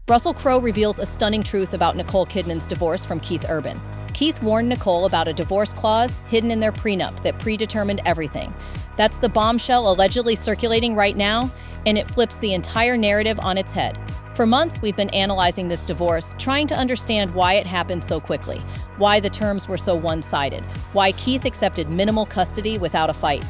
Russell Crowe reveals a stunning truth about Nicole Kidman's divorce from Keith Urban. Keith warned Nicole about a divorce clause hidden in their prenup that predetermined everything. That's the bombshell allegedly circulating right now, and it flips the entire narrative on its head. For months, we've been analyzing this divorce, trying to understand why it happened so quickly, why the terms were so one-sided, why Keith accepted minimal custody without a fight.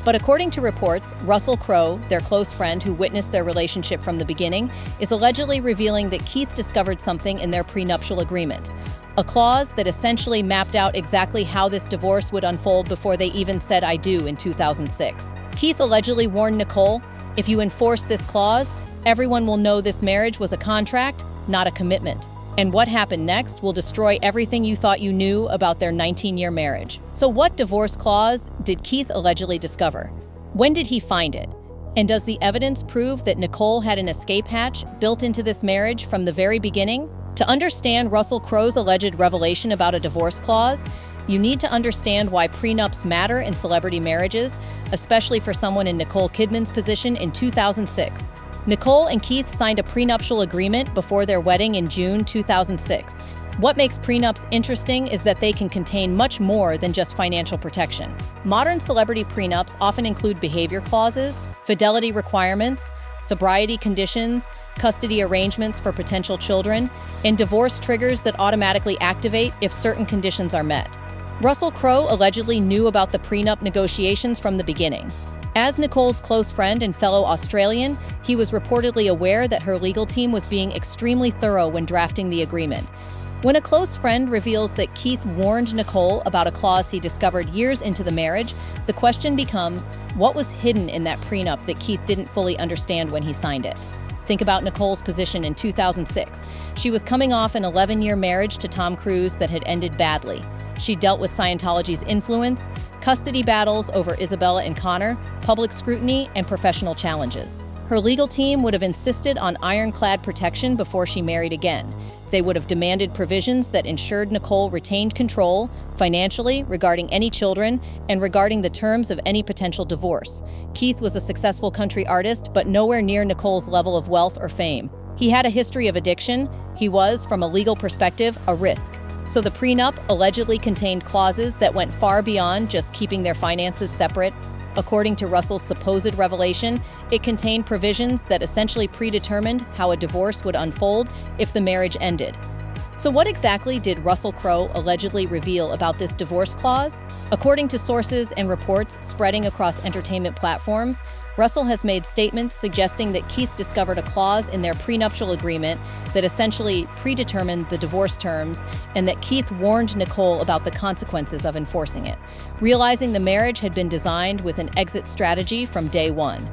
But according to reports, Russell Crowe, their close friend who witnessed their relationship from the beginning, is allegedly revealing that Keith discovered something in their prenuptial agreement. A clause that essentially mapped out exactly how this divorce would unfold before they even said "I do" in 2006. Keith allegedly warned Nicole, "If you enforce this clause, everyone will know this marriage was a contract, not a commitment. And what happened next will destroy everything you thought you knew about their 19-year marriage." So what divorce clause did Keith allegedly discover? When did he find it? And does the evidence prove that Nicole had an escape hatch built into this marriage from the very beginning? To understand Russell Crowe's alleged revelation about a divorce clause, you need to understand why prenups matter in celebrity marriages, especially for someone in Nicole Kidman's position in 2006. Nicole and Keith signed a prenuptial agreement before their wedding in June 2006. What makes prenups interesting is that they can contain much more than just financial protection. Modern celebrity prenups often include behavior clauses, fidelity requirements, sobriety conditions, custody arrangements for potential children, and divorce triggers that automatically activate if certain conditions are met. Russell Crowe allegedly knew about the prenup negotiations from the beginning. As Nicole's close friend and fellow Australian, he was reportedly aware that her legal team was being extremely thorough when drafting the agreement. When a close friend reveals that Keith warned Nicole about a clause he discovered years into the marriage, the question becomes, what was hidden in that prenup that Keith didn't fully understand when he signed it? Think about Nicole's position in 2006. She was coming off an 11-year marriage to Tom Cruise that had ended badly. She dealt with Scientology's influence, custody battles over Isabella and Connor, public scrutiny, and professional challenges. Her legal team would have insisted on ironclad protection before she married again. They would have demanded provisions that ensured Nicole retained control, financially, regarding any children, and regarding the terms of any potential divorce. Keith was a successful country artist, but nowhere near Nicole's level of wealth or fame. He had a history of addiction. He was, from a legal perspective, a risk. So the prenup allegedly contained clauses that went far beyond just keeping their finances separate. According to Russell's supposed revelation, it contained provisions that essentially predetermined how a divorce would unfold if the marriage ended. So what exactly did Russell Crowe allegedly reveal about this divorce clause? According to sources and reports spreading across entertainment platforms, Russell has made statements suggesting that Keith discovered a clause in their prenuptial agreement that essentially predetermined the divorce terms, and that Keith warned Nicole about the consequences of enforcing it, realizing the marriage had been designed with an exit strategy from day one.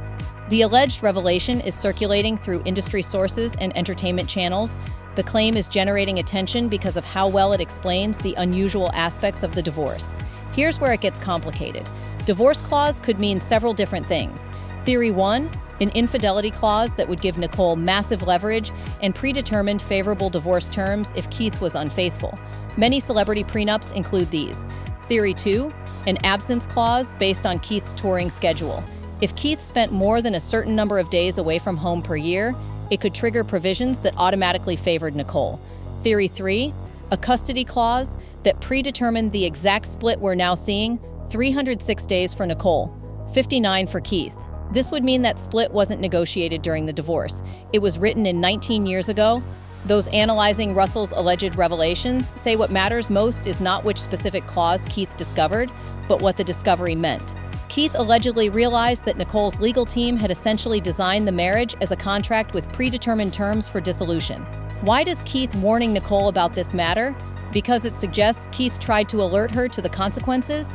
The alleged revelation is circulating through industry sources and entertainment channels. The claim is generating attention because of how well it explains the unusual aspects of the divorce. Here's where it gets complicated. Divorce clause could mean several different things. Theory 1, an infidelity clause that would give Nicole massive leverage and predetermined favorable divorce terms if Keith was unfaithful. Many celebrity prenups include these. Theory 2, an absence clause based on Keith's touring schedule. If Keith spent more than a certain number of days away from home per year, it could trigger provisions that automatically favored Nicole. Theory 3, a custody clause that predetermined the exact split we're now seeing, 306 days for Nicole, 59 for Keith. This would mean that split wasn't negotiated during the divorce. It was written in 19 years ago. Those analyzing Russell's alleged revelations say what matters most is not which specific clause Keith discovered, but what the discovery meant. Keith allegedly realized that Nicole's legal team had essentially designed the marriage as a contract with predetermined terms for dissolution. Why does Keith warning Nicole about this matter? Because it suggests Keith tried to alert her to the consequences?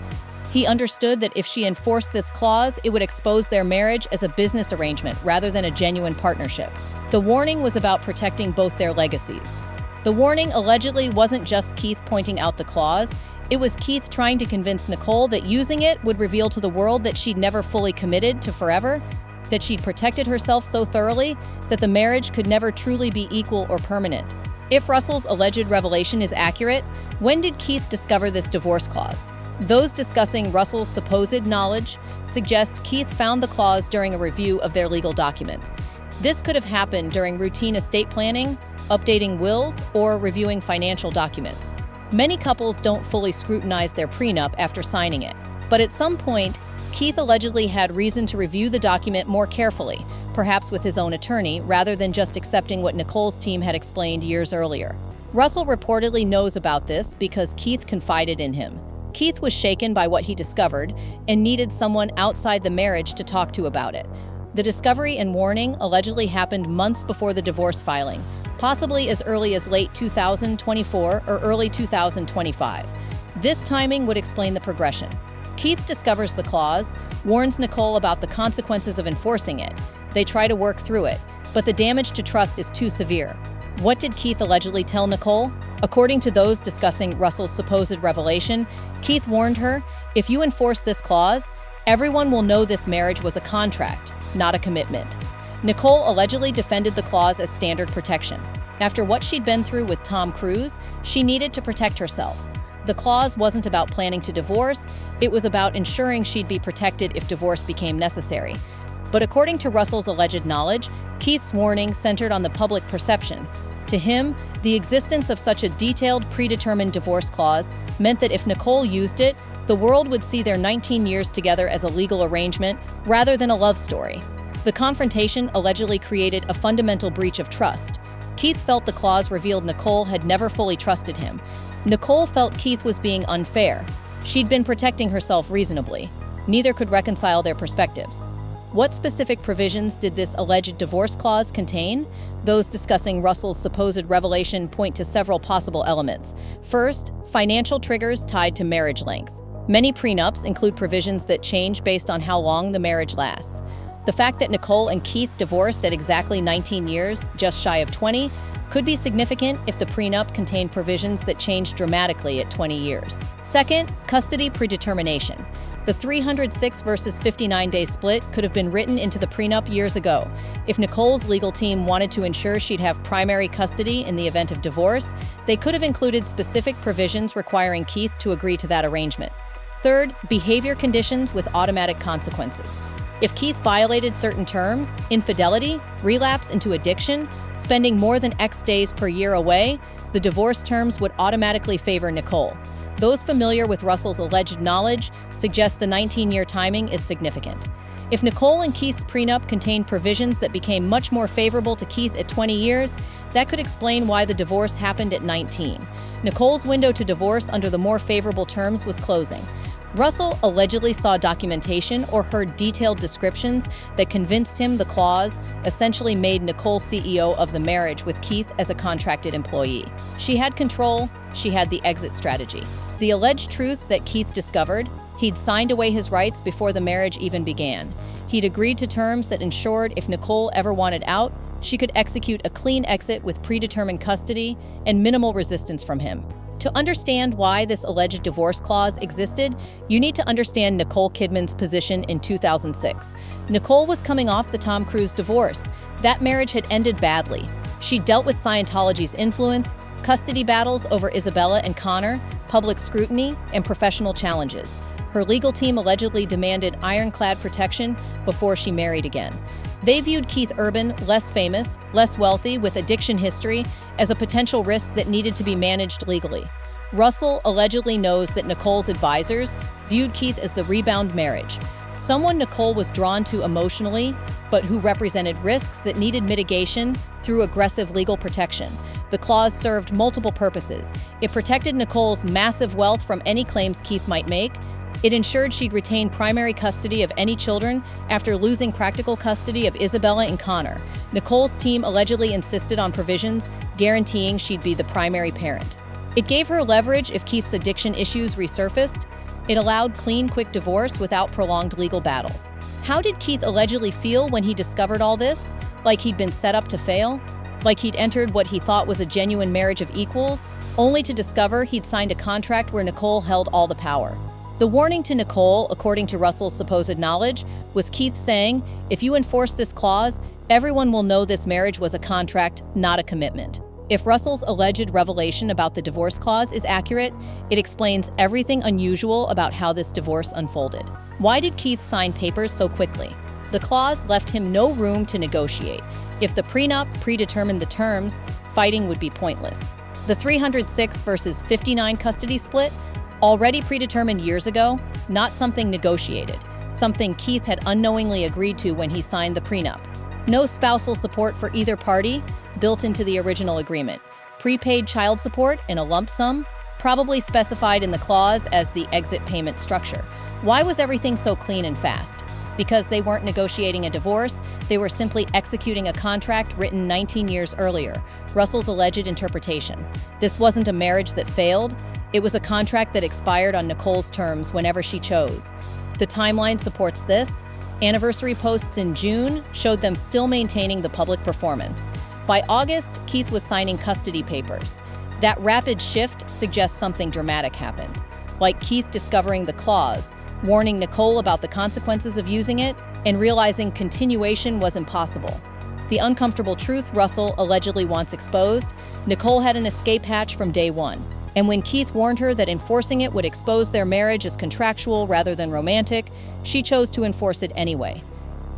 He understood that if she enforced this clause, it would expose their marriage as a business arrangement rather than a genuine partnership. The warning was about protecting both their legacies. The warning allegedly wasn't just Keith pointing out the clause. It was Keith trying to convince Nicole that using it would reveal to the world that she'd never fully committed to forever, that she'd protected herself so thoroughly that the marriage could never truly be equal or permanent. If Russell's alleged revelation is accurate, when did Keith discover this divorce clause? Those discussing Russell's supposed knowledge suggest Keith found the clause during a review of their legal documents. This could have happened during routine estate planning, updating wills, or reviewing financial documents. Many couples don't fully scrutinize their prenup after signing it, but at some point, Keith allegedly had reason to review the document more carefully, perhaps with his own attorney, rather than just accepting what Nicole's team had explained years earlier. Russell reportedly knows about this because Keith confided in him. Keith was shaken by what he discovered and needed someone outside the marriage to talk to about it. The discovery and warning allegedly happened months before the divorce filing, possibly as early as late 2024 or early 2025. This timing would explain the progression. Keith discovers the clause, warns Nicole about the consequences of enforcing it. They try to work through it, but the damage to trust is too severe. What did Keith allegedly tell Nicole? According to those discussing Russell's supposed revelation, Keith warned her, "If you enforce this clause, everyone will know this marriage was a contract, not a commitment." Nicole allegedly defended the clause as standard protection. After what she'd been through with Tom Cruise, she needed to protect herself. The clause wasn't about planning to divorce, it was about ensuring she'd be protected if divorce became necessary. But according to Russell's alleged knowledge, Keith's warning centered on the public perception. To him, the existence of such a detailed, predetermined divorce clause meant that if Nicole used it, the world would see their 19 years together as a legal arrangement rather than a love story. The confrontation allegedly created a fundamental breach of trust. Keith felt the clause revealed Nicole had never fully trusted him. Nicole felt Keith was being unfair. She'd been protecting herself reasonably. Neither could reconcile their perspectives. What specific provisions did this alleged divorce clause contain? Those discussing Russell's supposed revelation point to several possible elements. First, financial triggers tied to marriage length. Many prenups include provisions that change based on how long the marriage lasts. The fact that Nicole and Keith divorced at exactly 19 years, just shy of 20, could be significant if the prenup contained provisions that changed dramatically at 20 years. Second, custody predetermination. The 306 versus 59-day split could have been written into the prenup years ago. If Nicole's legal team wanted to ensure she'd have primary custody in the event of divorce, they could have included specific provisions requiring Keith to agree to that arrangement. Third, behavior conditions with automatic consequences. If Keith violated certain terms, infidelity, relapse into addiction, spending more than X days per year away, the divorce terms would automatically favor Nicole. Those familiar with Russell's alleged knowledge suggest the 19-year timing is significant. If Nicole and Keith's prenup contained provisions that became much more favorable to Keith at 20 years, that could explain why the divorce happened at 19. Nicole's window to divorce under the more favorable terms was closing. Russell allegedly saw documentation or heard detailed descriptions that convinced him the clause essentially made Nicole CEO of the marriage with Keith as a contracted employee. She had control, she had the exit strategy. The alleged truth that Keith discovered, he'd signed away his rights before the marriage even began. He'd agreed to terms that ensured if Nicole ever wanted out, she could execute a clean exit with predetermined custody and minimal resistance from him. To understand why this alleged divorce clause existed, you need to understand Nicole Kidman's position in 2006. Nicole was coming off the Tom Cruise divorce. That marriage had ended badly. She dealt with Scientology's influence, custody battles over Isabella and Connor, public scrutiny, and professional challenges. Her legal team allegedly demanded ironclad protection before she married again. They viewed Keith Urban, less famous, less wealthy, with addiction history, as a potential risk that needed to be managed legally. Russell allegedly knows that Nicole's advisors viewed Keith as the rebound marriage, someone Nicole was drawn to emotionally, but who represented risks that needed mitigation through aggressive legal protection. The clause served multiple purposes. It protected Nicole's massive wealth from any claims Keith might make. It ensured she'd retain primary custody of any children after losing practical custody of Isabella and Connor. Nicole's team allegedly insisted on provisions guaranteeing she'd be the primary parent. It gave her leverage if Keith's addiction issues resurfaced. It allowed clean, quick divorce without prolonged legal battles. How did Keith allegedly feel when he discovered all this? Like he'd been set up to fail? Like he'd entered what he thought was a genuine marriage of equals, only to discover he'd signed a contract where Nicole held all the power. The warning to Nicole, according to Russell's supposed knowledge, was Keith saying, "If you enforce this clause, everyone will know this marriage was a contract, not a commitment." If Russell's alleged revelation about the divorce clause is accurate, it explains everything unusual about how this divorce unfolded. Why did Keith sign papers so quickly? The clause left him no room to negotiate. If the prenup predetermined the terms, fighting would be pointless. The 306 versus 59 custody split, already predetermined years ago, not something negotiated, something Keith had unknowingly agreed to when he signed the prenup. No spousal support for either party, built into the original agreement. Prepaid child support in a lump sum, probably specified in the clause as the exit payment structure. Why was everything so clean and fast? Because they weren't negotiating a divorce, they were simply executing a contract written 19 years earlier, Russell's alleged interpretation. This wasn't a marriage that failed, it was a contract that expired on Nicole's terms whenever she chose. The timeline supports this. Anniversary posts in June showed them still maintaining the public performance. By August, Keith was signing custody papers. That rapid shift suggests something dramatic happened, like Keith discovering the clause, warning Nicole about the consequences of using it, and realizing continuation was impossible. The uncomfortable truth Russell allegedly wants exposed: Nicole had an escape hatch from day one. And when Keith warned her that enforcing it would expose their marriage as contractual rather than romantic, she chose to enforce it anyway.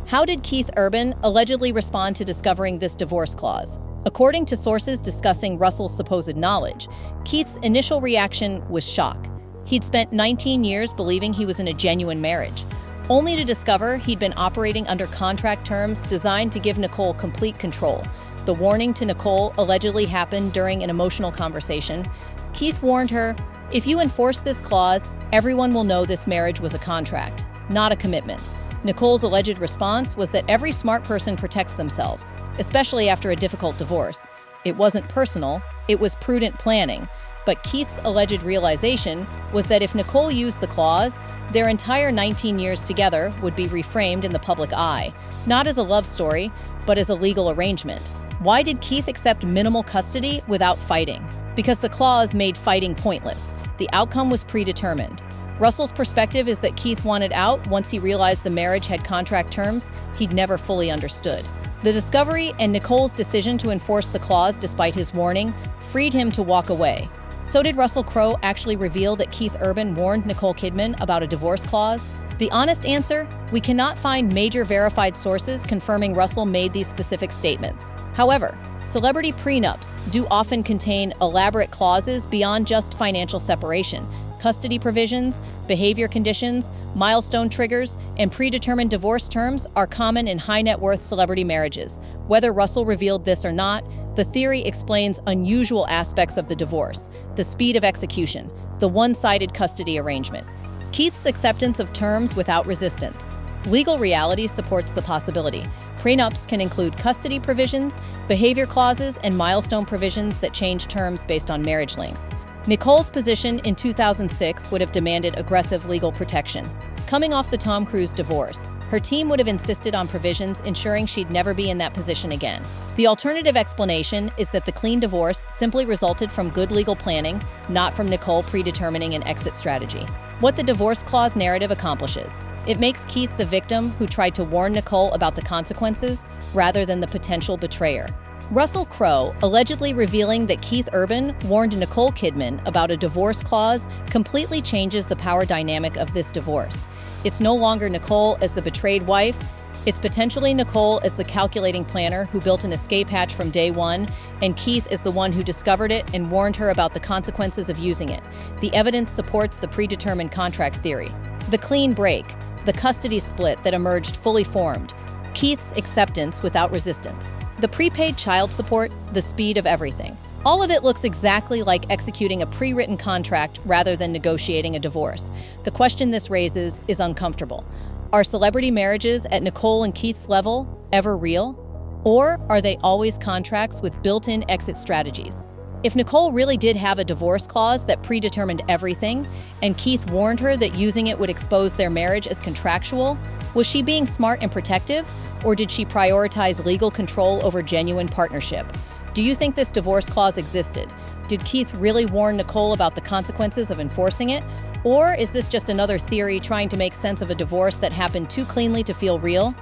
How did Keith Urban allegedly respond to discovering this divorce clause? According to sources discussing Russell's supposed knowledge, Keith's initial reaction was shock. He'd spent 19 years believing he was in a genuine marriage, only to discover he'd been operating under contract terms designed to give Nicole complete control. The warning to Nicole allegedly happened during an emotional conversation. Keith warned her, "If you enforce this clause, everyone will know this marriage was a contract, not a commitment." Nicole's alleged response was that every smart person protects themselves, especially after a difficult divorce. It wasn't personal, it was prudent planning. But Keith's alleged realization was that if Nicole used the clause, their entire 19 years together would be reframed in the public eye, not as a love story, but as a legal arrangement. Why did Keith accept minimal custody without fighting? Because the clause made fighting pointless. The outcome was predetermined. Russell's perspective is that Keith wanted out once he realized the marriage had contract terms he'd never fully understood. The discovery and Nicole's decision to enforce the clause despite his warning freed him to walk away. So did Russell Crowe actually reveal that Keith Urban warned Nicole Kidman about a divorce clause? The honest answer? We cannot find major verified sources confirming Russell made these specific statements. However, celebrity prenups do often contain elaborate clauses beyond just financial separation. Custody provisions, behavior conditions, milestone triggers, and predetermined divorce terms are common in high-net-worth celebrity marriages. Whether Russell revealed this or not, the theory explains unusual aspects of the divorce: the speed of execution, the one-sided custody arrangement, Keith's acceptance of terms without resistance. Legal reality supports the possibility. Prenups can include custody provisions, behavior clauses, and milestone provisions that change terms based on marriage length. Nicole's position in 2006 would have demanded aggressive legal protection. Coming off the Tom Cruise divorce, her team would have insisted on provisions ensuring she'd never be in that position again. The alternative explanation is that the clean divorce simply resulted from good legal planning, not from Nicole predetermining an exit strategy. What the divorce clause narrative accomplishes: it makes Keith the victim who tried to warn Nicole about the consequences rather than the potential betrayer. Russell Crowe allegedly revealing that Keith Urban warned Nicole Kidman about a divorce clause completely changes the power dynamic of this divorce. It's no longer Nicole as the betrayed wife, it's potentially Nicole as the calculating planner who built an escape hatch from day one, and Keith is the one who discovered it and warned her about the consequences of using it. The evidence supports the predetermined contract theory. The clean break, the custody split that emerged fully formed, Keith's acceptance without resistance, the prepaid child support, the speed of everything. All of it looks exactly like executing a pre-written contract rather than negotiating a divorce. The question this raises is uncomfortable. Are celebrity marriages at Nicole and Keith's level ever real? Or are they always contracts with built-in exit strategies? If Nicole really did have a divorce clause that predetermined everything, and Keith warned her that using it would expose their marriage as contractual, was she being smart and protective, or did she prioritize legal control over genuine partnership? Do you think this divorce clause existed? Did Keith really warn Nicole about the consequences of enforcing it? Or is this just another theory trying to make sense of a divorce that happened too cleanly to feel real?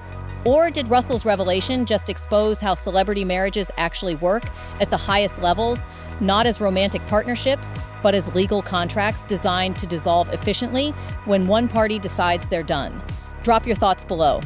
Or did Russell's revelation just expose how celebrity marriages actually work at the highest levels, not as romantic partnerships, but as legal contracts designed to dissolve efficiently when one party decides they're done? Drop your thoughts below.